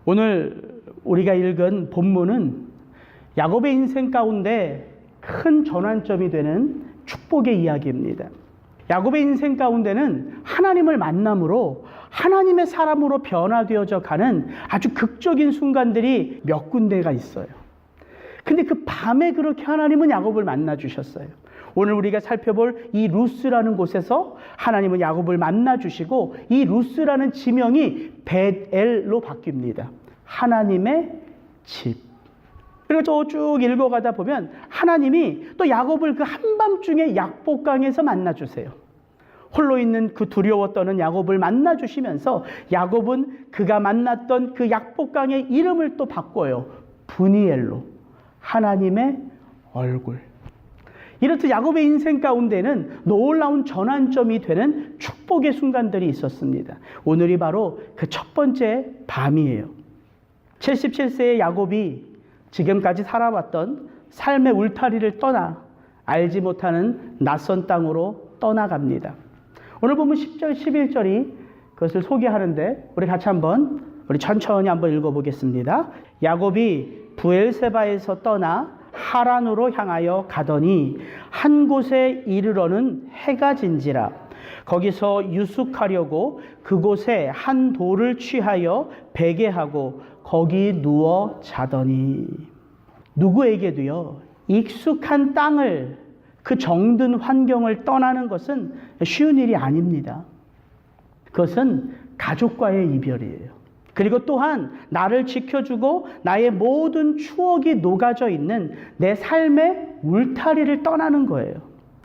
오늘 우리가 읽은 본문은 야곱의 인생 가운데 큰 전환점이 되는 축복의 이야기입니다. 야곱의 인생 가운데는 하나님을 만남으로 하나님의 사람으로 변화되어져 가는 아주 극적인 순간들이 몇 군데가 있어요. 근데 그 밤에 그렇게 하나님은 야곱을 만나 주셨어요. 오늘 우리가 살펴볼 이 루스라는 곳에서 하나님은 야곱을 만나 주시고 이 루스라는 지명이 벳엘로 바뀝니다. 하나님의 집. 그리고 또 쭉 읽어가다 보면 하나님이 또 야곱을 그 한밤중에 약복강에서 만나 주세요. 홀로 있는 그 두려워 떠는 야곱을 만나 주시면서 야곱은 그가 만났던 그 약복강의 이름을 또 바꿔요. 브니엘로. 하나님의 얼굴. 이렇듯 야곱의 인생 가운데는 놀라운 전환점이 되는 축복의 순간들이 있었습니다. 오늘이 바로 그 첫 번째 밤이에요. 77세의 야곱이 지금까지 살아왔던 삶의 울타리를 떠나 알지 못하는 낯선 땅으로 떠나갑니다. 오늘 보면 10절, 11절이 그것을 소개하는데 우리 같이 우리 천천히 한번 읽어보겠습니다. 야곱이 브엘세바에서 떠나 하란으로 향하여 가더니 한 곳에 이르러는 해가 진지라. 거기서 유숙하려고 그곳에 한 돌을 취하여 베개하고 거기 누워 자더니. 누구에게도요, 익숙한 땅을, 그 정든 환경을 떠나는 것은 쉬운 일이 아닙니다. 그것은 가족과의 이별이에요. 그리고 또한 나를 지켜주고 나의 모든 추억이 녹아져 있는 내 삶의 울타리를 떠나는 거예요.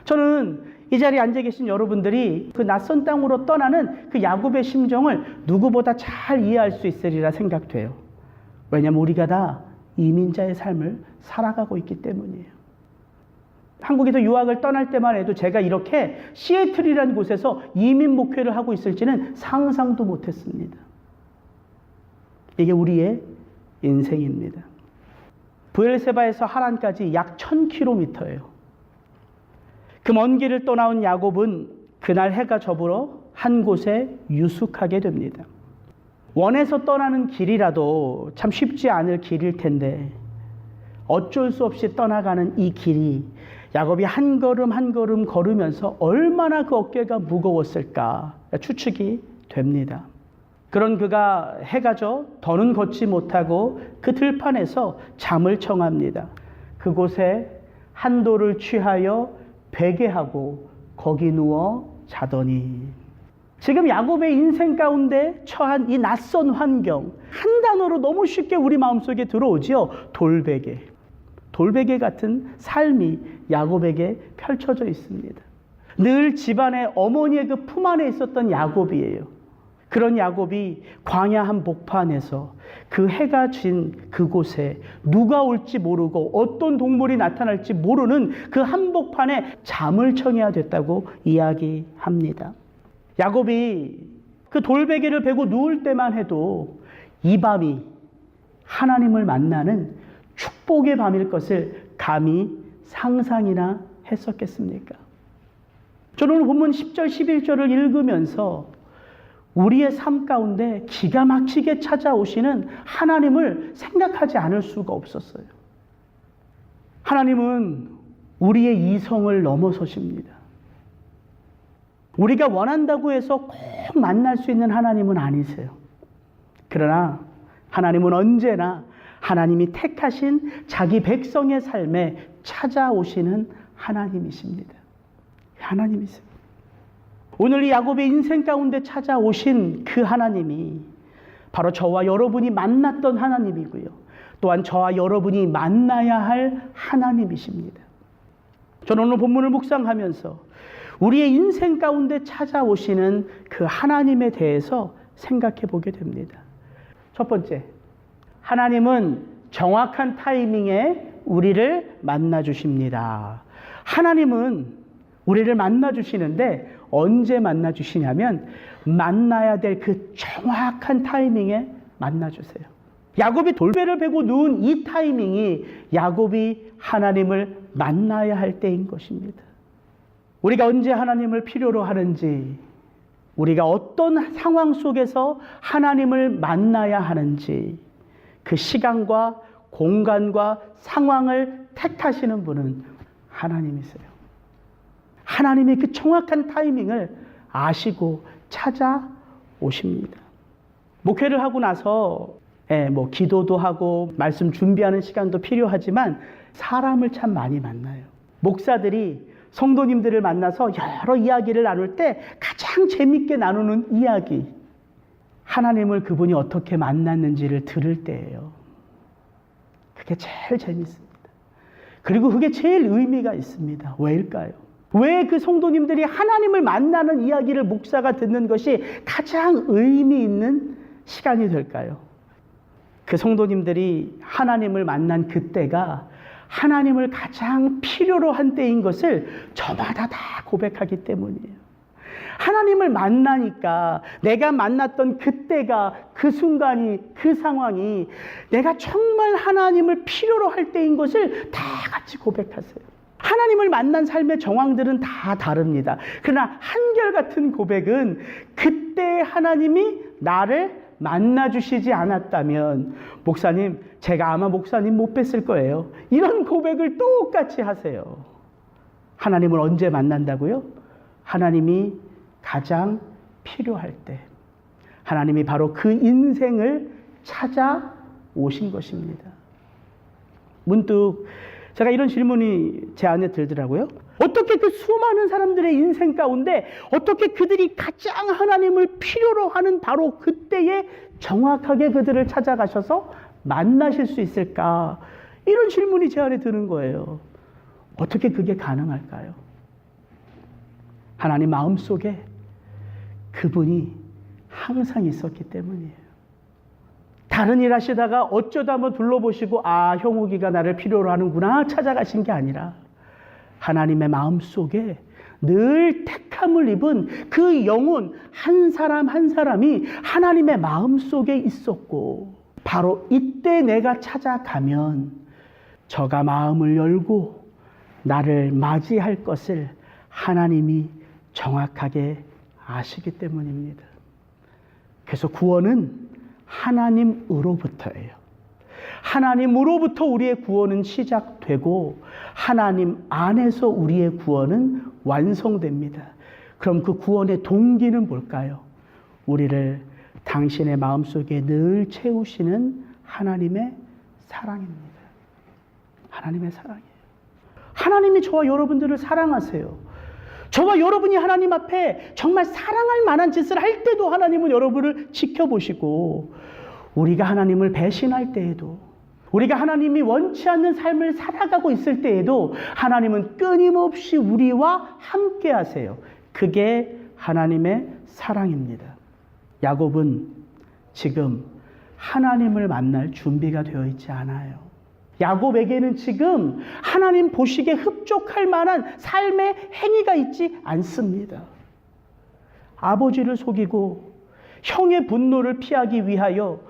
저는 이 자리에 앉아 계신 여러분들이 그 낯선 땅으로 떠나는 그 야곱의 심정을 누구보다 잘 이해할 수 있으리라 생각돼요. 왜냐하면 우리가 다 이민자의 삶을 살아가고 있기 때문이에요. 한국에서 유학을 떠날 때만 해도 제가 이렇게 시애틀이라는 곳에서 이민 목회를 하고 있을지는 상상도 못했습니다. 이게 우리의 인생입니다. 브엘세바에서 하란까지 약 1000km예요. 그 먼 길을 떠나온 야곱은 그날 해가 저물어 한 곳에 유숙하게 됩니다. 원해서 떠나는 길이라도 참 쉽지 않을 길일 텐데 어쩔 수 없이 떠나가는 이 길이 야곱이 한 걸음 한 걸음 걸으면서 얼마나 그 어깨가 무거웠을까 추측이 됩니다. 그런 그가 해가 져 더는 걷지 못하고 그 들판에서 잠을 청합니다. 그곳에 한 돌을 취하여 베개하고 거기 누워 자더니. 지금 야곱의 인생 가운데 처한 이 낯선 환경, 한 단어로 너무 쉽게 우리 마음속에 들어오지요. 돌베개. 돌베개 같은 삶이 야곱에게 펼쳐져 있습니다. 늘 집안의 어머니의 그 품 안에 있었던 야곱이에요. 그런 야곱이 광야 한복판에서 그 해가 진 그곳에 누가 올지 모르고 어떤 동물이 나타날지 모르는 그 한복판에 잠을 청해야 됐다고 이야기합니다. 야곱이 그 돌베개를 베고 누울 때만 해도 이 밤이 하나님을 만나는 축복의 밤일 것을 감히 상상이나 했었겠습니까? 저는 오늘 본문 10절, 11절을 읽으면서 우리의 삶 가운데 기가 막히게 찾아오시는 하나님을 생각하지 않을 수가 없었어요. 하나님은 우리의 이성을 넘어서십니다. 우리가 원한다고 해서 꼭 만날 수 있는 하나님은 아니세요. 그러나 하나님은 언제나 하나님이 택하신 자기 백성의 삶에 찾아오시는 하나님이십니다. 하나님이세요. 오늘 이 야곱의 인생 가운데 찾아오신 그 하나님이 바로 저와 여러분이 만났던 하나님이고요. 또한 저와 여러분이 만나야 할 하나님이십니다. 저는 오늘 본문을 묵상하면서 우리의 인생 가운데 찾아오시는 그 하나님에 대해서 생각해 보게 됩니다. 첫 번째, 하나님은 정확한 타이밍에 우리를 만나 주십니다. 하나님은 우리를 만나 주시는데 언제 만나 주시냐면 만나야 될 그 정확한 타이밍에 만나 주세요. 야곱이 돌베를 베고 누운 이 타이밍이 야곱이 하나님을 만나야 할 때인 것입니다. 우리가 언제 하나님을 필요로 하는지, 우리가 어떤 상황 속에서 하나님을 만나야 하는지, 그 시간과 공간과 상황을 택하시는 분은 하나님이세요. 하나님이 그 정확한 타이밍을 아시고 찾아오십니다. 목회를 하고 나서 기도도 하고 말씀 준비하는 시간도 필요하지만 사람을 참 많이 만나요. 목사들이 성도님들을 만나서 여러 이야기를 나눌 때 가장 재밌게 나누는 이야기, 하나님을 그분이 어떻게 만났는지를 들을 때예요. 그게 제일 재밌습니다. 그리고 그게 제일 의미가 있습니다. 왜일까요? 왜 그 성도님들이 하나님을 만나는 이야기를 목사가 듣는 것이 가장 의미 있는 시간이 될까요? 그 성도님들이 하나님을 만난 그때가 하나님을 가장 필요로 한 때인 것을 저마다 다 고백하기 때문이에요. 하나님을 만나니까 내가 만났던 그때가, 그 순간이, 그 상황이 내가 정말 하나님을 필요로 할 때인 것을 다 같이 고백하세요. 하나님을 만난 삶의 정황들은 다 다릅니다. 그러나 한결같은 고백은 그때 하나님이 나를 만나주시지 않았다면 목사님, 제가 아마 목사님 못 뵀을 거예요. 이런 고백을 똑같이 하세요. 하나님을 언제 만난다고요? 하나님이 가장 필요할 때. 하나님이 바로 그 인생을 찾아오신 것입니다. 문득 제가 이런 질문이 제 안에 들더라고요. 어떻게 그 수많은 사람들의 인생 가운데 어떻게 그들이 가장 하나님을 필요로 하는 바로 그때에 정확하게 그들을 찾아가셔서 만나실 수 있을까? 이런 질문이 제 안에 드는 거예요. 어떻게 그게 가능할까요? 하나님 마음속에 그분이 항상 있었기 때문이에요. 다른 일 하시다가 어쩌다 한번 둘러보시고 형욱이가 나를 필요로 하는구나 찾아가신 게 아니라 하나님의 마음속에 늘 택함을 입은 그 영혼 한 사람 한 사람이 하나님의 마음속에 있었고 바로 이때 내가 찾아가면 저가 마음을 열고 나를 맞이할 것을 하나님이 정확하게 아시기 때문입니다. 그래서 구원은 하나님으로부터예요. 하나님으로부터 우리의 구원은 시작되고 하나님 안에서 우리의 구원은 완성됩니다. 그럼 그 구원의 동기는 뭘까요? 우리를 당신의 마음속에 늘 채우시는 하나님의 사랑입니다. 하나님의 사랑이에요. 하나님이 저와 여러분들을 사랑하세요. 저와 여러분이 하나님 앞에 정말 사랑할 만한 짓을 할 때도 하나님은 여러분을 지켜보시고 우리가 하나님을 배신할 때에도 우리가 하나님이 원치 않는 삶을 살아가고 있을 때에도 하나님은 끊임없이 우리와 함께 하세요. 그게 하나님의 사랑입니다. 야곱은 지금 하나님을 만날 준비가 되어 있지 않아요. 야곱에게는 지금 하나님 보시기에 흡족할 만한 삶의 행위가 있지 않습니다. 아버지를 속이고 형의 분노를 피하기 위하여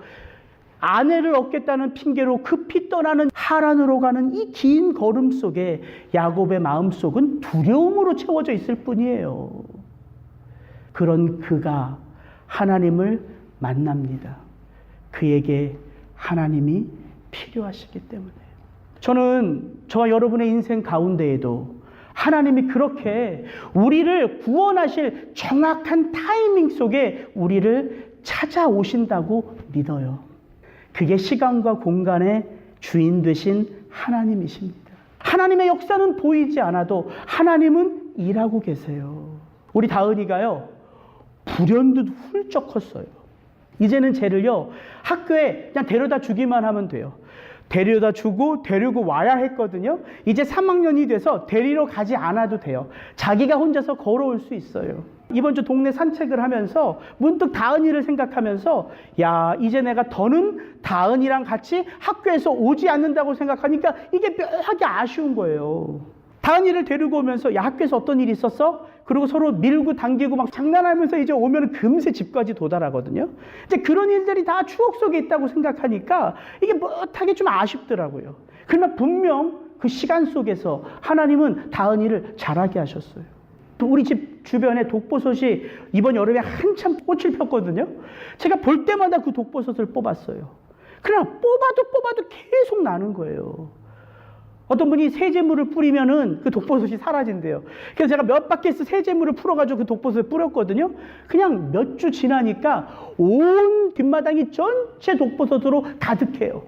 아내를 얻겠다는 핑계로 급히 떠나는 하란으로 가는 이 긴 걸음 속에 야곱의 마음속은 두려움으로 채워져 있을 뿐이에요. 그런 그가 하나님을 만납니다. 그에게 하나님이 필요하시기 때문에. 저는 저와 여러분의 인생 가운데에도 하나님이 그렇게 우리를 구원하실 정확한 타이밍 속에 우리를 찾아오신다고 믿어요. 그게 시간과 공간의 주인 되신 하나님이십니다. 하나님의 역사는 보이지 않아도 하나님은 일하고 계세요. 우리 다은이가요, 불현듯 훌쩍 컸어요. 이제는 쟤를요, 학교에 그냥 데려다 주기만 하면 돼요. 데려다 주고 데리고 와야 했거든요. 이제 3학년이 돼서 데리러 가지 않아도 돼요. 자기가 혼자서 걸어올 수 있어요. 이번 주 동네 산책을 하면서 문득 다은이를 생각하면서 야, 이제 내가 더는 다은이랑 같이 학교에서 오지 않는다고 생각하니까 이게 묘하게 아쉬운 거예요. 다은이를 데리고 오면서 야, 학교에서 어떤 일이 있었어? 그리고 서로 밀고 당기고 막 장난하면서 이제 오면 금세 집까지 도달하거든요. 이제 그런 일들이 다 추억 속에 있다고 생각하니까 이게 못하게 좀 아쉽더라고요. 그러나 분명 그 시간 속에서 하나님은 다은이를 자라게 하셨어요. 또 우리 집 주변에 독버섯이 이번 여름에 한참 꽃을 폈거든요. 제가 볼 때마다 그 독버섯을 뽑았어요. 그러나 뽑아도 계속 나는 거예요. 어떤 분이 세제물을 뿌리면은 그 독버섯이 사라진대요. 그래서 제가 몇 바퀴에서 세제물을 풀어가지고 그 독버섯을 뿌렸거든요. 그냥 몇 주 지나니까 온 뒷마당이 전체 독버섯으로 가득해요.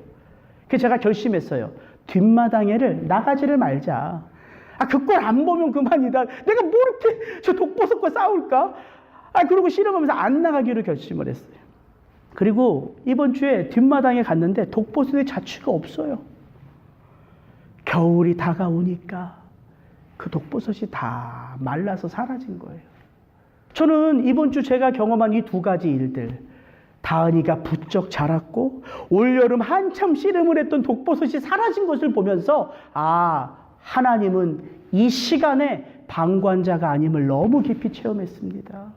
그래서 제가 결심했어요. 뒷마당에를 나가지를 말자. 그 꼴 안 보면 그만이다. 내가 뭐 이렇게 저 독버섯과 싸울까? 그러고 씨름하면서 안 나가기로 결심을 했어요. 그리고 이번 주에 뒷마당에 갔는데 독버섯의 자취가 없어요. 겨울이 다가오니까 그 독버섯이 다 말라서 사라진 거예요. 저는 이번 주 제가 경험한 이 두 가지 일들, 다은이가 부쩍 자랐고 올여름 한참 씨름을 했던 독버섯이 사라진 것을 보면서 하나님은 이 시간에 방관자가 아님을 너무 깊이 체험했습니다.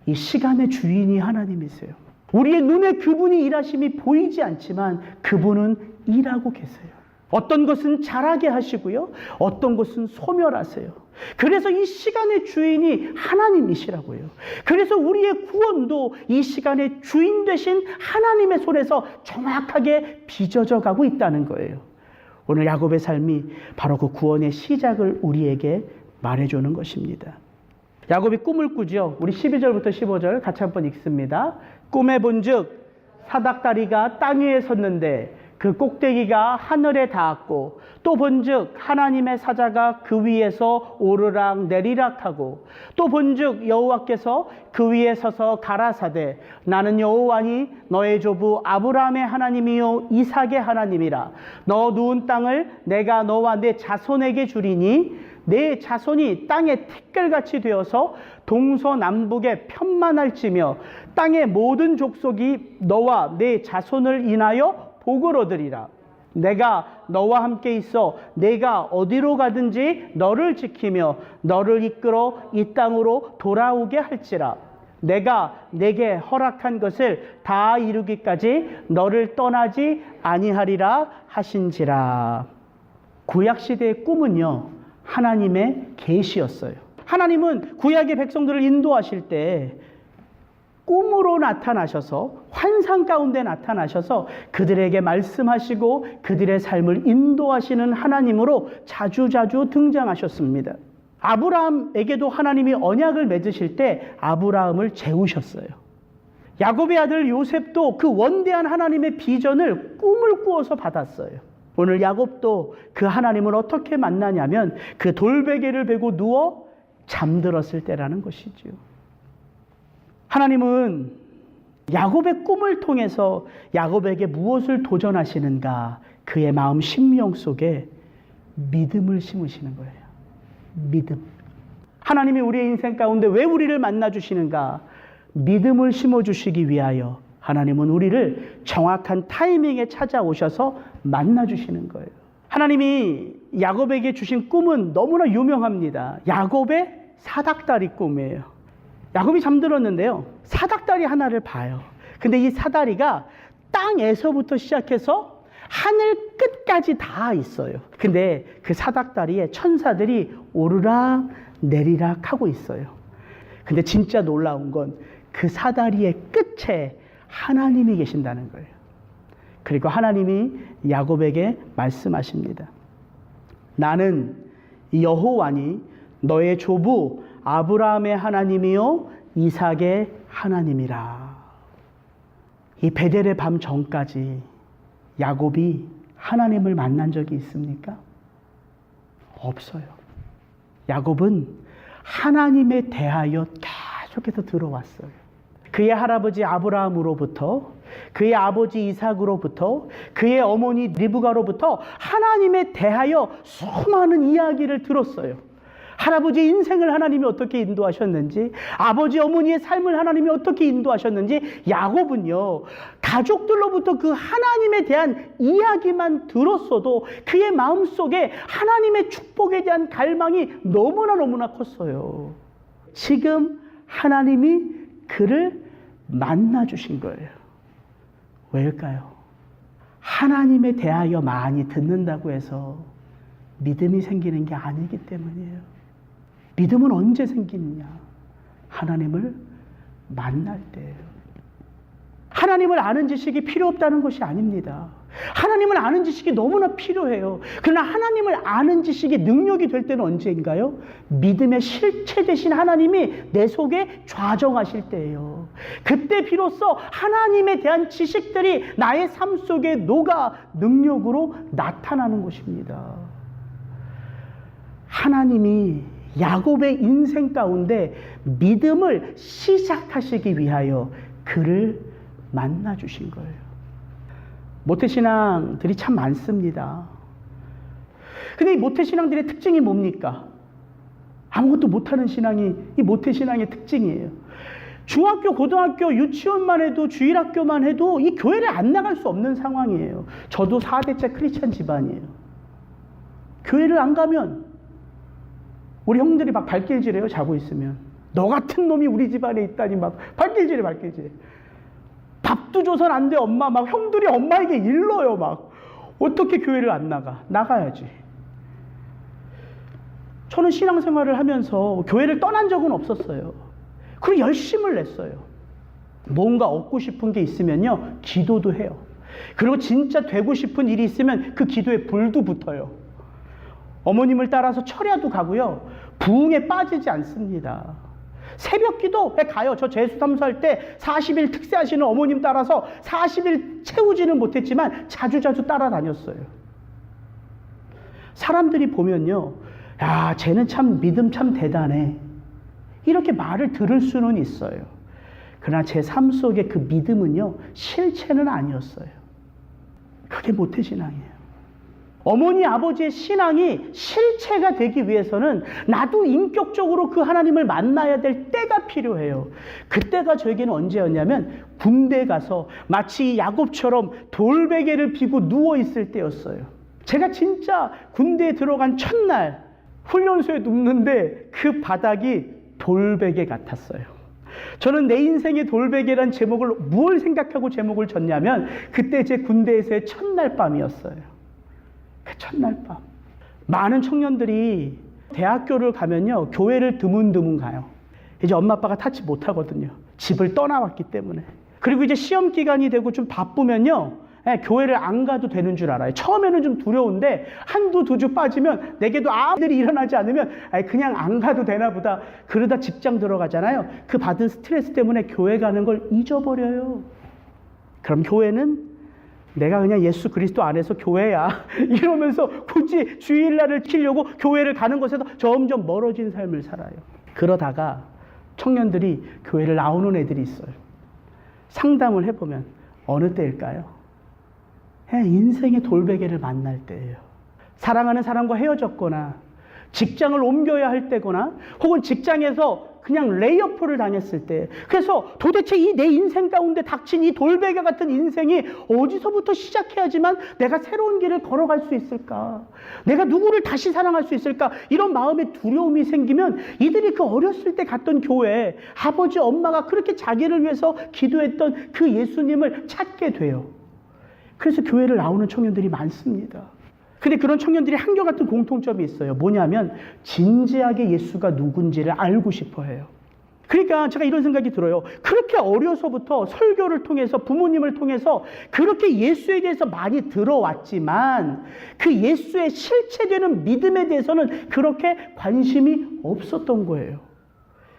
이 시간의 주인이 하나님이세요. 우리의 눈에 그분이 일하심이 보이지 않지만 그분은 일하고 계세요. 어떤 것은 잘하게 하시고요. 어떤 것은 소멸하세요. 그래서 이 시간의 주인이 하나님이시라고요. 그래서 우리의 구원도 이 시간의 주인 되신 하나님의 손에서 정확하게 빚어져 가고 있다는 거예요. 오늘 야곱의 삶이 바로 그 구원의 시작을 우리에게 말해주는 것입니다. 야곱이 꿈을 꾸죠. 우리 12절부터 15절 같이 한번 읽습니다. 꿈에 본즉 사닥다리가 땅 위에 섰는데 그 꼭대기가 하늘에 닿았고 또 본즉 하나님의 사자가 그 위에서 오르락 내리락 하고 또 본즉 여호와께서 그 위에 서서 가라사대 나는 여호와니 너의 조부 아브라함의 하나님이요 이삭의 하나님이라 너 누운 땅을 내가 너와 내 자손에게 주리니 내 자손이 땅의 티끌같이 되어서 동서남북에 편만할지며 땅의 모든 족속이 너와 내 자손을 인하여 복을 얻으리라. 내가 너와 함께 있어 내가 어디로 가든지 너를 지키며 너를 이끌어 이 땅으로 돌아오게 할지라. 내가 내게 허락한 것을 다 이루기까지 너를 떠나지 아니하리라 하신지라. 구약시대의 꿈은요, 하나님의 계시였어요. 하나님은 구약의 백성들을 인도하실 때 꿈으로 나타나셔서 환상 가운데 나타나셔서 그들에게 말씀하시고 그들의 삶을 인도하시는 하나님으로 자주자주 등장하셨습니다. 아브라함에게도 하나님이 언약을 맺으실 때 아브라함을 재우셨어요. 야곱의 아들 요셉도 그 원대한 하나님의 비전을 꿈을 꾸어서 받았어요. 오늘 야곱도 그 하나님을 어떻게 만나냐면 그 돌베개를 베고 누워 잠들었을 때라는 것이지요. 하나님은 야곱의 꿈을 통해서 야곱에게 무엇을 도전하시는가? 그의 마음 심령 속에 믿음을 심으시는 거예요. 믿음. 하나님이 우리의 인생 가운데 왜 우리를 만나주시는가? 믿음을 심어주시기 위하여 하나님은 우리를 정확한 타이밍에 찾아오셔서 만나주시는 거예요. 하나님이 야곱에게 주신 꿈은 너무나 유명합니다. 야곱의 사닥다리 꿈이에요. 야곱이 잠들었는데요, 사닥다리 하나를 봐요. 근데 이 사다리가 땅에서부터 시작해서 하늘 끝까지 다 있어요. 근데 그 사닥다리에 천사들이 오르락 내리락 하고 있어요. 근데 진짜 놀라운 건 그 사다리의 끝에 하나님이 계신다는 거예요. 그리고 하나님이 야곱에게 말씀하십니다. 나는 여호와니 너의 조부 아브라함의 하나님이요 이삭의 하나님이라. 이 베델의 밤 전까지 야곱이 하나님을 만난 적이 있습니까? 없어요. 야곱은 하나님에 대하여 계속해서 들어왔어요. 그의 할아버지 아브라함으로부터, 그의 아버지 이삭으로부터, 그의 어머니 리브가로부터 하나님에 대하여 수많은 이야기를 들었어요. 할아버지 인생을 하나님이 어떻게 인도하셨는지, 아버지 어머니의 삶을 하나님이 어떻게 인도하셨는지, 야곱은요 가족들로부터 그 하나님에 대한 이야기만 들었어도 그의 마음속에 하나님의 축복에 대한 갈망이 너무나 컸어요. 지금 하나님이 그를 만나주신 거예요. 왜일까요? 하나님에 대하여 많이 듣는다고 해서 믿음이 생기는 게 아니기 때문이에요. 믿음은 언제 생기느냐? 하나님을 만날 때예요. 하나님을 아는 지식이 필요 없다는 것이 아닙니다. 하나님을 아는 지식이 너무나 필요해요. 그러나 하나님을 아는 지식이 능력이 될 때는 언제인가요? 믿음의 실체 되신 하나님이 내 속에 좌정하실 때예요. 그때 비로소 하나님에 대한 지식들이 나의 삶 속에 녹아 능력으로 나타나는 것입니다. 하나님이 야곱의 인생 가운데 믿음을 시작하시기 위하여 그를 만나 주신 거예요. 모태신앙들이 참 많습니다. 근데 이 모태신앙들의 특징이 뭡니까? 아무것도 못하는 신앙이 이 모태신앙의 특징이에요. 중학교, 고등학교, 유치원만 해도, 주일학교만 해도 이 교회를 안 나갈 수 없는 상황이에요. 저도 4대째 크리스찬 집안이에요. 교회를 안 가면 우리 형들이 막 발길질해요. 자고 있으면. 너 같은 놈이 우리 집안에 있다니 막 발길질해. 밥도 줘선 안 돼, 엄마. 막 형들이 엄마에게 일러요, 막. 어떻게 교회를 안 나가? 나가야지. 저는 신앙생활을 하면서 교회를 떠난 적은 없었어요. 그리고 열심을 냈어요. 뭔가 얻고 싶은 게 있으면요, 기도도 해요. 그리고 진짜 되고 싶은 일이 있으면 그 기도에 불도 붙어요. 어머님을 따라서 철야도 가고요. 부흥에 빠지지 않습니다. 새벽 기도에 가요. 저 재수탐수할 때 40일 특세하시는 어머님 따라서 40일 채우지는 못했지만 자주 따라다녔어요. 사람들이 보면요, 야, 쟤는 참 믿음 참 대단해, 이렇게 말을 들을 수는 있어요. 그러나 제 삶 속에 그 믿음은요, 실체는 아니었어요. 그게 모태신앙이에요. 어머니 아버지의 신앙이 실체가 되기 위해서는 나도 인격적으로 그 하나님을 만나야 될 때가 필요해요. 그때가 저에게는 언제였냐면 군대 가서 마치 야곱처럼 돌베개를 비고 누워있을 때였어요. 제가 진짜 군대에 들어간 첫날 훈련소에 눕는데 그 바닥이 돌베개 같았어요. 저는 내 인생의 돌베개란 제목을 무엇을 생각하고 제목을 졌냐면 그때 제 군대에서의 첫날 밤이었어요. 그 첫날 밤. 많은 청년들이 대학교를 가면요, 교회를 드문드문 가요. 이제 엄마 아빠가 타치 못하거든요. 집을 떠나왔기 때문에. 그리고 이제 시험 기간이 되고 좀 바쁘면요, 교회를 안 가도 되는 줄 알아요. 처음에는 좀 두려운데 한두 두 주 빠지면 내게도 아무 일이 일어나지 않으면 그냥 안 가도 되나 보다. 그러다 직장 들어가잖아요. 그 받은 스트레스 때문에 교회 가는 걸 잊어버려요. 그럼 교회는 내가 그냥 예수 그리스도 안에서 교회야 이러면서 굳이 주일날을 지키려고 교회를 가는 것에서 점점 멀어진 삶을 살아요. 그러다가 청년들이 교회를 나오는 애들이 있어요. 상담을 해보면 어느 때일까요? 인생의 돌베개를 만날 때예요. 사랑하는 사람과 헤어졌거나 직장을 옮겨야 할 때거나 혹은 직장에서 그냥 레이오프를 당했을 때, 그래서 도대체 이 내 인생 가운데 닥친 이 돌베개 같은 인생이 어디서부터 시작해야지만 내가 새로운 길을 걸어갈 수 있을까? 내가 누구를 다시 사랑할 수 있을까? 이런 마음의 두려움이 생기면 이들이 그 어렸을 때 갔던 교회, 아버지 엄마가 그렇게 자기를 위해서 기도했던 그 예수님을 찾게 돼요. 그래서 교회를 나오는 청년들이 많습니다. 근데 그런 청년들이 한결같은 공통점이 있어요. 뭐냐면 진지하게 예수가 누군지를 알고 싶어 해요. 그러니까 제가 이런 생각이 들어요. 그렇게 어려서부터 설교를 통해서 부모님을 통해서 그렇게 예수에 대해서 많이 들어왔지만 그 예수의 실체되는 믿음에 대해서는 그렇게 관심이 없었던 거예요.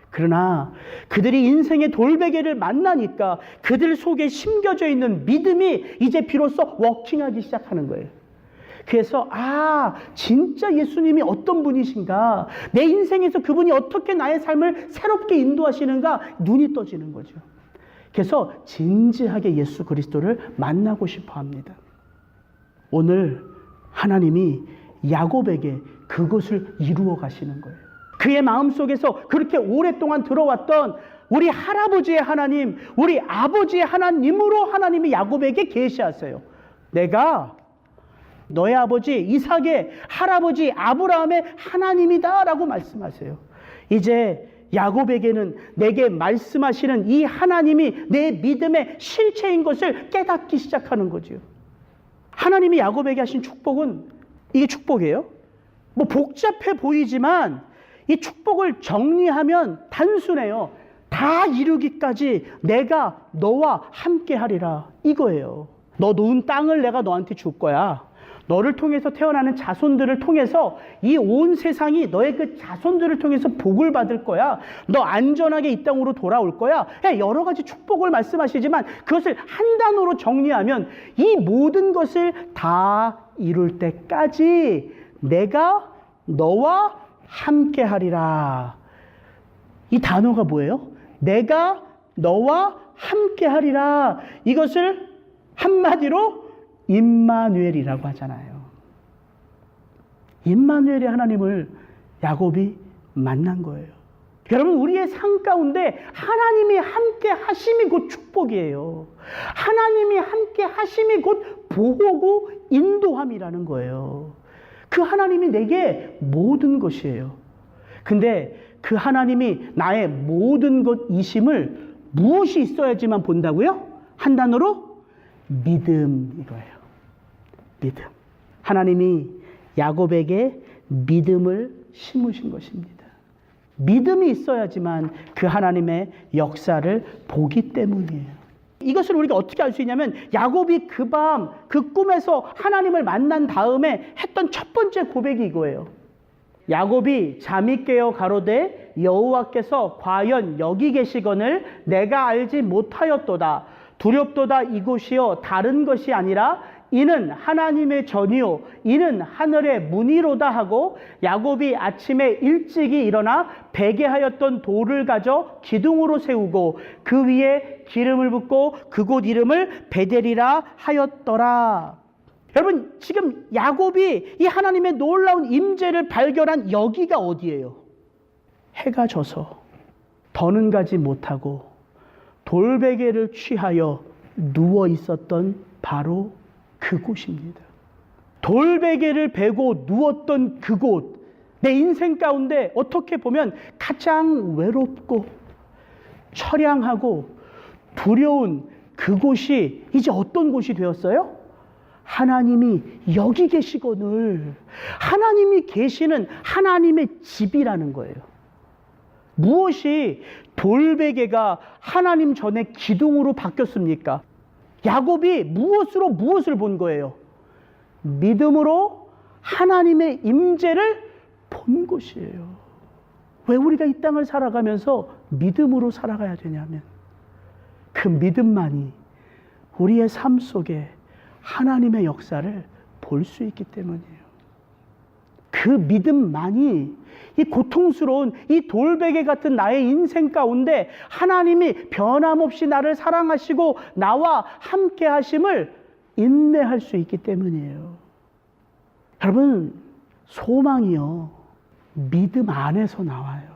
그러나 그들이 인생의 돌베개를 만나니까 그들 속에 심겨져 있는 믿음이 이제 비로소 워킹하기 시작하는 거예요. 그래서 진짜 예수님이 어떤 분이신가, 내 인생에서 그분이 어떻게 나의 삶을 새롭게 인도하시는가 눈이 떠지는 거죠. 그래서 진지하게 예수 그리스도를 만나고 싶어 합니다. 오늘 하나님이 야곱에게 그것을 이루어 가시는 거예요. 그의 마음속에서 그렇게 오랫동안 들어왔던 우리 할아버지의 하나님, 우리 아버지의 하나님으로 하나님이 야곱에게 계시하세요. 내가 너의 아버지 이삭의 할아버지 아브라함의 하나님이다 라고 말씀하세요. 이제 야곱에게는 내게 말씀하시는 이 하나님이 내 믿음의 실체인 것을 깨닫기 시작하는 거죠. 하나님이 야곱에게 하신 축복은, 이게 축복이에요? 복잡해 보이지만 이 축복을 정리하면 단순해요. 다 이루기까지 내가 너와 함께 하리라. 이거예요. 너 놓은 땅을 내가 너한테 줄 거야. 너를 통해서 태어나는 자손들을 통해서 이 온 세상이 너의 그 자손들을 통해서 복을 받을 거야. 너 안전하게 이 땅으로 돌아올 거야. 여러 가지 축복을 말씀하시지만 그것을 한 단어로 정리하면 이 모든 것을 다 이룰 때까지 내가 너와 함께 하리라. 이 단어가 뭐예요? 내가 너와 함께 하리라. 이것을 한마디로 임마누엘이라고 하잖아요. 임마누엘의 하나님을 야곱이 만난 거예요. 여러분, 우리의 삶 가운데 하나님이 함께 하심이 곧 축복이에요. 하나님이 함께 하심이 곧 보호고 인도함이라는 거예요. 그 하나님이 내게 모든 것이에요. 근데 그 하나님이 나의 모든 것이심을 무엇이 있어야지만 본다고요? 한 단어로 믿음, 이거예요. 믿음. 하나님이 야곱에게 믿음을 심으신 것입니다. 믿음이 있어야지만 그 하나님의 역사를 보기 때문이에요. 이것을 우리가 어떻게 알 수 있냐면 야곱이 그 밤 그 꿈에서 하나님을 만난 다음에 했던 첫 번째 고백이 이거예요. 야곱이 잠이 깨어 가로되 여호와께서 과연 여기 계시거늘 내가 알지 못하였도다. 두렵도다 이곳이요 다른 것이 아니라 이는 하나님의 전이요 이는 하늘의 문이로다 하고 야곱이 아침에 일찍이 일어나 베개하였던 돌을 가져 기둥으로 세우고 그 위에 기름을 붓고 그곳 이름을 베델이라 하였더라. 여러분, 지금 야곱이 이 하나님의 놀라운 임재를 발견한 여기가 어디예요? 해가 져서 더는 가지 못하고 돌베개를 취하여 누워 있었던 바로 그곳입니다. 돌베개를 베고 누웠던 그곳, 내 인생 가운데 어떻게 보면 가장 외롭고 처량하고 두려운 그곳이 이제 어떤 곳이 되었어요? 하나님이 여기 계시거늘, 하나님이 계시는 하나님의 집이라는 거예요. 무엇이 돌베개가 하나님 전에 기둥으로 바뀌었습니까? 야곱이 무엇으로 무엇을 본 거예요? 믿음으로 하나님의 임재를 본 것이에요. 왜 우리가 이 땅을 살아가면서 믿음으로 살아가야 되냐면 그 믿음만이 우리의 삶 속에 하나님의 역사를 볼 수 있기 때문이에요. 그 믿음만이 이 고통스러운 이 돌베개 같은 나의 인생 가운데 하나님이 변함없이 나를 사랑하시고 나와 함께 하심을 인내할 수 있기 때문이에요. 여러분, 소망이요, 믿음 안에서 나와요.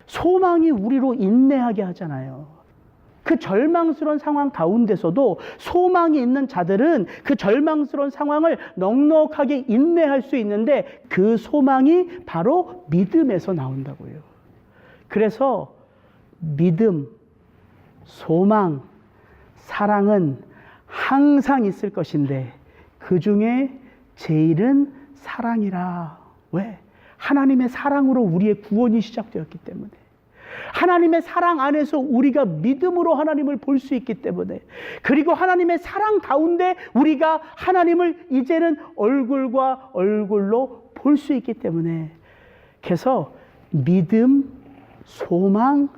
소망이 우리로 인내하게 하잖아요. 그 절망스러운 상황 가운데서도 소망이 있는 자들은 그 절망스러운 상황을 넉넉하게 인내할 수 있는데 그 소망이 바로 믿음에서 나온다고요. 그래서 믿음, 소망, 사랑은 항상 있을 것인데 그 중에 제일은 사랑이라. 왜? 하나님의 사랑으로 우리의 구원이 시작되었기 때문에, 하나님의 사랑 안에서 우리가 믿음으로 하나님을 볼 수 있기 때문에, 그리고 하나님의 사랑 가운데 우리가 하나님을 이제는 얼굴과 얼굴로 볼 수 있기 때문에, 그래서 믿음, 소망,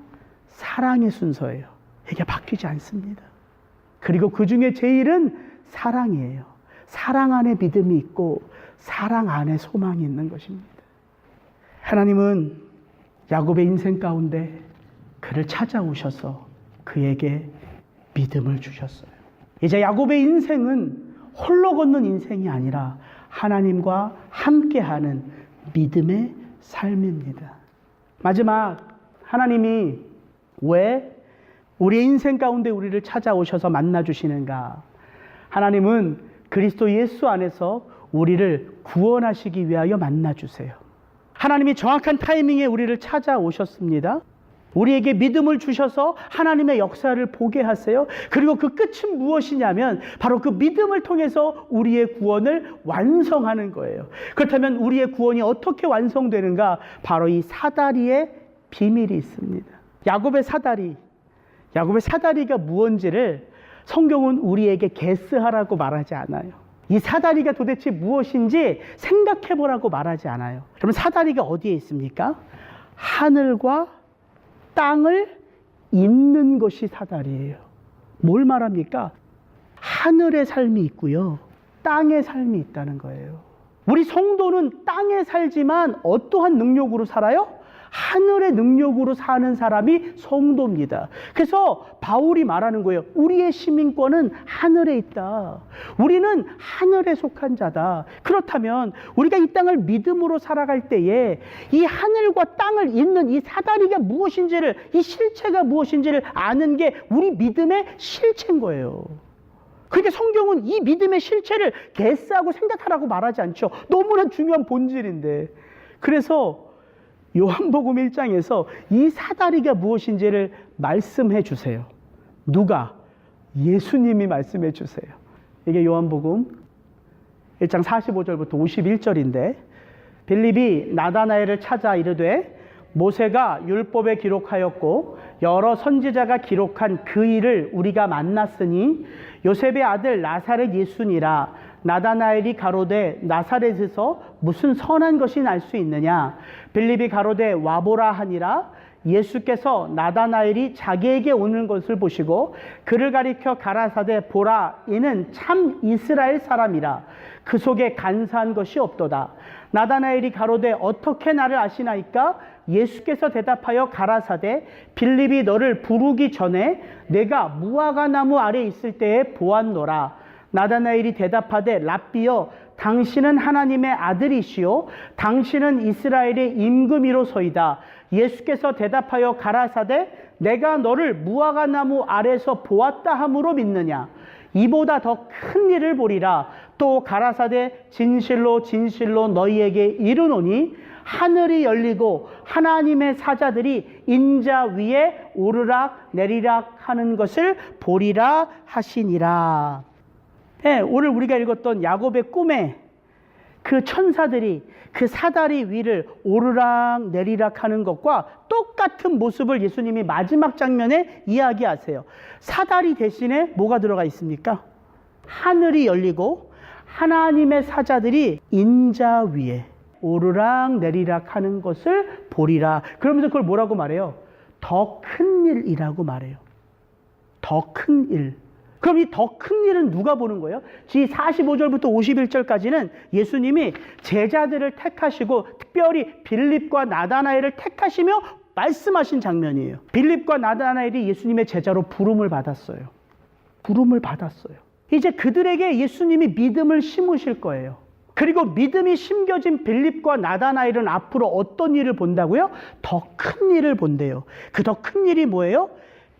사랑의 순서예요. 이게 바뀌지 않습니다. 그리고 그 중에 제일은 사랑이에요. 사랑 안에 믿음이 있고 사랑 안에 소망이 있는 것입니다. 하나님은 야곱의 인생 가운데 그를 찾아오셔서 그에게 믿음을 주셨어요. 이제 야곱의 인생은 홀로 걷는 인생이 아니라 하나님과 함께하는 믿음의 삶입니다. 마지막, 하나님이 왜 우리의 인생 가운데 우리를 찾아오셔서 만나주시는가? 하나님은 그리스도 예수 안에서 우리를 구원하시기 위하여 만나주세요. 하나님이 정확한 타이밍에 우리를 찾아오셨습니다. 우리에게 믿음을 주셔서 하나님의 역사를 보게 하세요. 그리고 그 끝은 무엇이냐면 바로 그 믿음을 통해서 우리의 구원을 완성하는 거예요. 그렇다면 우리의 구원이 어떻게 완성되는가? 바로 이 사다리의 비밀이 있습니다. 야곱의 사다리가 무언지를 성경은 우리에게 게스하라고 말하지 않아요. 이 사다리가 도대체 무엇인지 생각해보라고 말하지 않아요. 그러면 사다리가 어디에 있습니까? 하늘과 땅을 잇는 것이 사다리예요. 뭘 말합니까? 하늘의 삶이 있고요, 땅의 삶이 있다는 거예요. 우리 성도는 땅에 살지만 어떠한 능력으로 살아요? 하늘의 능력으로 사는 사람이 성도입니다. 그래서 바울이 말하는 거예요. 우리의 시민권은 하늘에 있다. 우리는 하늘에 속한 자다. 그렇다면 우리가 이 땅을 믿음으로 살아갈 때에 이 하늘과 땅을 잇는 이 사다리가 무엇인지를, 이 실체가 무엇인지를 아는 게 우리 믿음의 실체인 거예요. 그러니까 성경은 이 믿음의 실체를 게스하고 생각하라고 말하지 않죠. 너무나 중요한 본질인데. 그래서 요한복음 1장에서 이 사다리가 무엇인지를 말씀해 주세요. 누가? 예수님이 말씀해 주세요. 이게 요한복음 1장 45절부터 51절인데, 빌립이 나다나엘을 찾아 이르되 모세가 율법에 기록하였고 여러 선지자가 기록한 그 일을 우리가 만났으니 요셉의 아들 나사렛 예수니라. 나다나엘이 가로되 나사렛에서 무슨 선한 것이 날 수 있느냐. 빌립이 가로되 와보라 하니라. 예수께서 나다나엘이 자기에게 오는 것을 보시고 그를 가리켜 가라사대 보라, 이는 참 이스라엘 사람이라. 그 속에 간사한 것이 없도다. 나다나엘이 가로되 어떻게 나를 아시나이까? 예수께서 대답하여 가라사대 빌립이 너를 부르기 전에 내가 무화과 나무 아래 있을 때에 보았노라. 나다나엘이 대답하되 랍비여, 당신은 하나님의 아들이시요 당신은 이스라엘의 임금이로소이다. 예수께서 대답하여 가라사대 내가 너를 무화과 나무 아래서 보았다 함으로 믿느냐. 이보다 더 큰 일을 보리라. 또 가라사대 진실로 진실로 너희에게 이르노니 하늘이 열리고 하나님의 사자들이 인자 위에 오르락 내리락 하는 것을 보리라 하시니라. 네, 오늘 우리가 읽었던 야곱의 꿈에 그 천사들이 그 사다리 위를 오르락 내리락 하는 것과 똑같은 모습을 예수님이 마지막 장면에 이야기하세요. 사다리 대신에 뭐가 들어가 있습니까? 하늘이 열리고 하나님의 사자들이 인자 위에 오르락 내리락 하는 것을 보리라. 그러면서 그걸 뭐라고 말해요? 더 큰 일이라고 말해요. 더 큰 일. 그럼 이 더 큰 일은 누가 보는 거예요? 45절부터 51절까지는 예수님이 제자들을 택하시고 특별히 빌립과 나다나엘을 택하시며 말씀하신 장면이에요. 빌립과 나다나엘이 예수님의 제자로 부름을 받았어요. 부름을 받았어요. 이제 그들에게 예수님이 믿음을 심으실 거예요. 그리고 믿음이 심겨진 빌립과 나다나엘은 앞으로 어떤 일을 본다고요? 더 큰 일을 본대요. 그 더 큰 일이 뭐예요?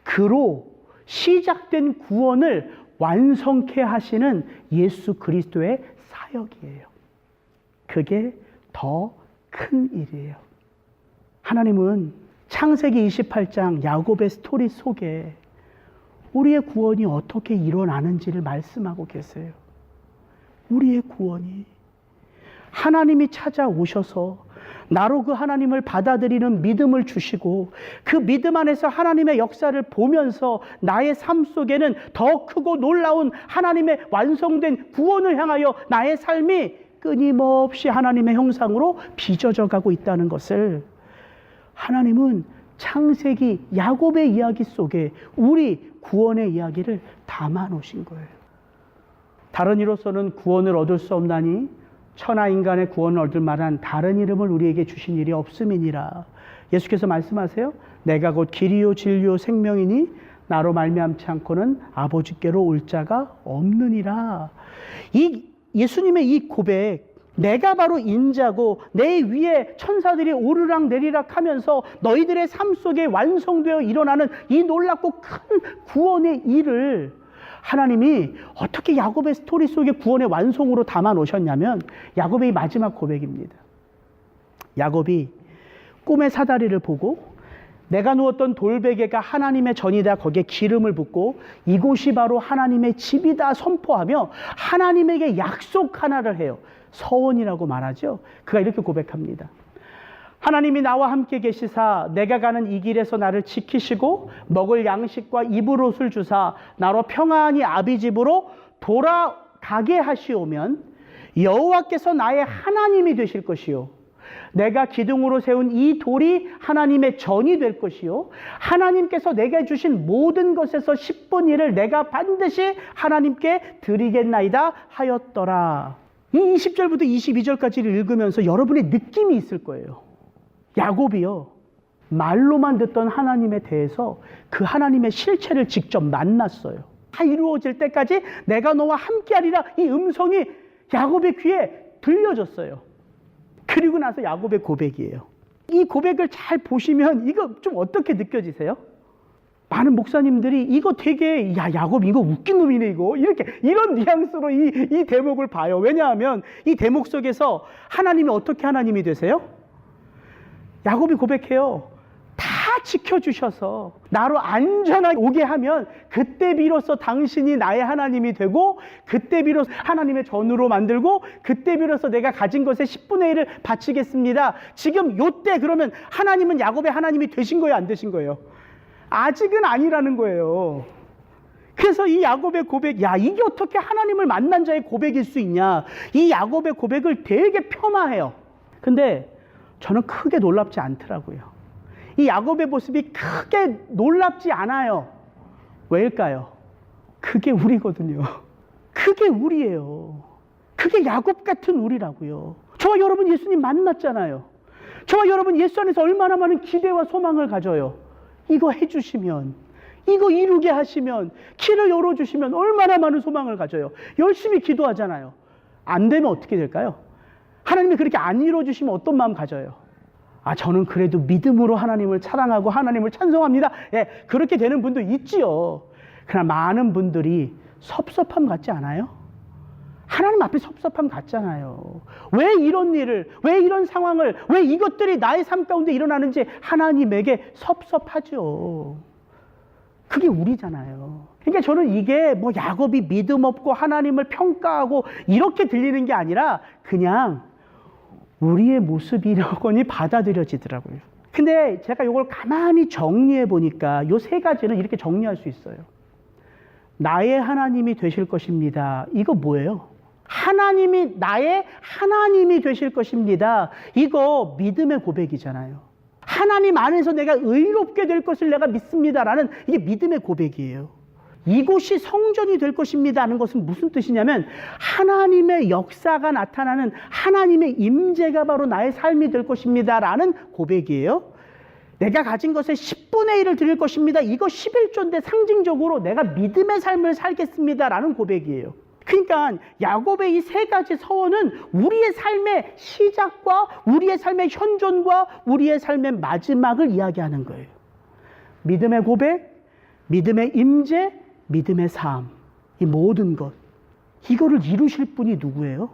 그로 시작된 구원을 완성케 하시는 예수 그리스도의 사역이에요. 그게 더 큰 일이에요. 하나님은 창세기 28장 야곱의 스토리 속에 우리의 구원이 어떻게 일어나는지를 말씀하고 계세요. 우리의 구원이 하나님이 찾아오셔서 나로 그 하나님을 받아들이는 믿음을 주시고 그 믿음 안에서 하나님의 역사를 보면서 나의 삶 속에는 더 크고 놀라운 하나님의 완성된 구원을 향하여 나의 삶이 끊임없이 하나님의 형상으로 빚어져 가고 있다는 것을 하나님은 창세기 야곱의 이야기 속에 우리 구원의 이야기를 담아 놓으신 거예요. 다른 이로서는 구원을 얻을 수 없나니 천하 인간의 구원을 얻을 만한 다른 이름을 우리에게 주신 일이 없음이니라. 예수께서 말씀하세요. 내가 곧 길이요 진리요 생명이니 나로 말미암지 않고는 아버지께로 올 자가 없느니라. 이 예수님의 이 고백, 내가 바로 인자고 내 위에 천사들이 오르락 내리락 하면서 너희들의 삶 속에 완성되어 일어나는 이 놀랍고 큰 구원의 일을 하나님이 어떻게 야곱의 스토리 속에 구원의 완성으로 담아 놓으셨냐면 야곱의 마지막 고백입니다. 야곱이 꿈의 사다리를 보고 내가 누웠던 돌베개가 하나님의 전이다, 거기에 기름을 붓고 이곳이 바로 하나님의 집이다 선포하며 하나님에게 약속 하나를 해요. 서원이라고 말하죠. 그가 이렇게 고백합니다. 하나님이 나와 함께 계시사 내가 가는 이 길에서 나를 지키시고 먹을 양식과 입을 옷을 주사 나로 평안히 아비 집으로 돌아가게 하시오면 여호와께서 나의 하나님이 되실 것이요 내가 기둥으로 세운 이 돌이 하나님의 전이 될 것이요 하나님께서 내게 주신 모든 것에서 10분 1을 내가 반드시 하나님께 드리겠나이다 하였더라. 이 20절부터 22절까지를 읽으면서 여러분의 느낌이 있을 거예요. 야곱이요 말로만 듣던 하나님에 대해서 그 하나님의 실체를 직접 만났어요. 다 이루어질 때까지 내가 너와 함께하리라 이 음성이 야곱의 귀에 들려졌어요. 그리고 나서 야곱의 고백이에요. 이 고백을 잘 보시면 이거 좀 어떻게 느껴지세요? 많은 목사님들이 이거 되게 야곱 이거 웃긴 놈이네 이거 이런 뉘앙스로 이 대목을 봐요. 왜냐하면 이 대목 속에서 하나님이 어떻게 하나님이 되세요? 야곱이 고백해요. 다 지켜주셔서 나로 안전하게 오게 하면 그때 비로소 당신이 나의 하나님이 되고 그때 비로소 하나님의 전으로 만들고 그때 비로소 내가 가진 것의 10분의 1을 바치겠습니다. 지금 요때 그러면 하나님은 야곱의 하나님이 되신 거예요? 안 되신 거예요? 아직은 아니라는 거예요. 그래서 이 야곱의 고백, 이게 어떻게 하나님을 만난 자의 고백일 수 있냐? 이 야곱의 고백을 되게 폄하해요. 근데 저는 크게 놀랍지 않더라고요. 이 야곱의 모습이 크게 놀랍지 않아요. 왜일까요? 그게 우리거든요. 그게 우리예요. 그게 야곱 같은 우리라고요. 저와 여러분 예수님 만났잖아요. 저와 여러분 예수 안에서 얼마나 많은 기대와 소망을 가져요. 이거 해주시면, 이거 이루게 하시면, 길을 열어주시면 얼마나 많은 소망을 가져요. 열심히 기도하잖아요. 안 되면 어떻게 될까요? 하나님이 그렇게 안 이루어주시면 어떤 마음 가져요? 저는 그래도 믿음으로 하나님을 사랑하고 하나님을 찬송합니다. 예, 그렇게 되는 분도 있지요. 그러나 많은 분들이 섭섭함 같지 않아요? 하나님 앞에 섭섭함 같잖아요. 왜 이런 일을, 왜 이런 상황을, 왜 이것들이 나의 삶 가운데 일어나는지 하나님에게 섭섭하죠. 그게 우리잖아요. 그러니까 저는 이게 야곱이 믿음 없고 하나님을 평가하고 이렇게 들리는 게 아니라 그냥 우리의 모습이라고니 받아들여지더라고요. 근데 제가 이걸 가만히 정리해 보니까 요 세 가지는 이렇게 정리할 수 있어요. 나의 하나님이 되실 것입니다. 이거 뭐예요? 하나님이 나의 하나님이 되실 것입니다. 이거 믿음의 고백이잖아요. 하나님 안에서 내가 의롭게 될 것을 내가 믿습니다라는 이게 믿음의 고백이에요. 이곳이 성전이 될 것입니다 하는 것은 무슨 뜻이냐면 하나님의 역사가 나타나는 하나님의 임재가 바로 나의 삶이 될 것입니다 라는 고백이에요. 내가 가진 것의 10분의 1을 드릴 것입니다. 이거 11조인데 상징적으로 내가 믿음의 삶을 살겠습니다 라는 고백이에요. 그러니까 야곱의 이 세 가지 서원은 우리의 삶의 시작과 우리의 삶의 현존과 우리의 삶의 마지막을 이야기하는 거예요. 믿음의 고백, 믿음의 임재, 믿음의 삶, 이 모든 것, 이거를 이루실 분이 누구예요?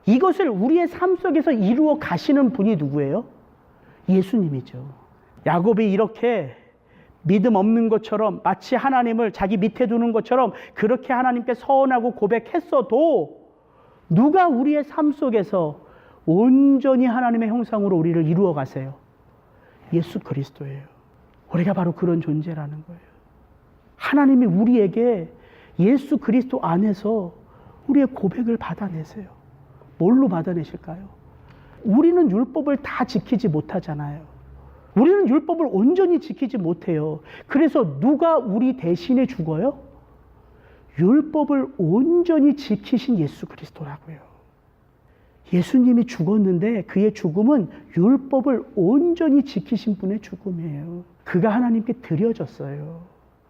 이것을 우리의 삶 속에서 이루어 가시는 분이 누구예요? 예수님이죠. 야곱이 이렇게 믿음 없는 것처럼 마치 하나님을 자기 밑에 두는 것처럼 그렇게 하나님께 서원하고 고백했어도 누가 우리의 삶 속에서 온전히 하나님의 형상으로 우리를 이루어 가세요? 예수 그리스도예요. 우리가 바로 그런 존재라는 거예요. 하나님이 우리에게 예수 그리스도 안에서 우리의 고백을 받아내세요. 뭘로 받아내실까요? 우리는 율법을 다 지키지 못하잖아요. 우리는 율법을 온전히 지키지 못해요. 그래서 누가 우리 대신에 죽어요? 율법을 온전히 지키신 예수 그리스도라고요. 예수님이 죽었는데 그의 죽음은 율법을 온전히 지키신 분의 죽음이에요. 그가 하나님께 드려졌어요.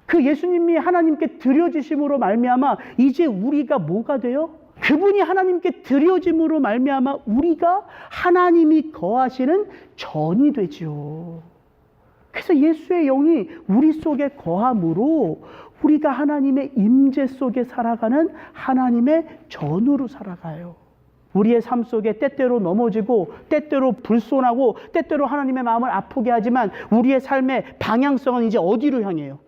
그 예수님이 하나님께 드려지심으로 말미암아 이제 우리가 뭐가 돼요? 그분이 하나님께 드려짐으로 말미암아 우리가 하나님이 거하시는 전이 되지요. 그래서 예수의 영이 우리 속에 거함으로 우리가 하나님의 임재 속에 살아가는 하나님의 전으로 살아가요. 우리의 삶 속에 때때로 넘어지고 때때로 불손하고 때때로 하나님의 마음을 아프게 하지만 우리의 삶의 방향성은 이제 어디로 향해요?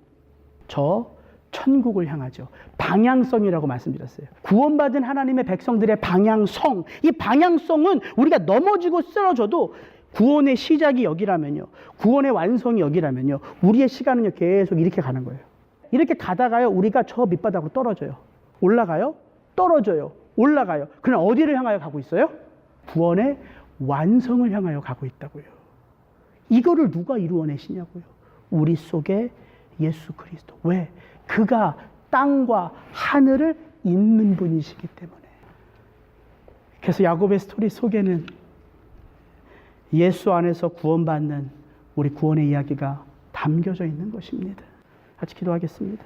저 천국을 향하죠. 방향성이라고 말씀드렸어요. 구원받은 하나님의 백성들의 방향성. 이 방향성은 우리가 넘어지고 쓰러져도 구원의 시작이 여기라면요. 구원의 완성이 여기라면요. 우리의 시간은요. 계속 이렇게 가는 거예요. 이렇게 가다가요. 우리가 저 밑바닥으로 떨어져요. 올라가요. 떨어져요. 올라가요. 그럼 어디를 향하여 가고 있어요? 구원의 완성을 향하여 가고 있다고요. 이거를 누가 이루어내시냐고요. 우리 속에 예수 그리스도. 왜? 그가 땅과 하늘을 잇는 분이시기 때문에. 그래서 야곱의 스토리 속에는 예수 안에서 구원받는 우리 구원의 이야기가 담겨져 있는 것입니다. 같이 기도하겠습니다.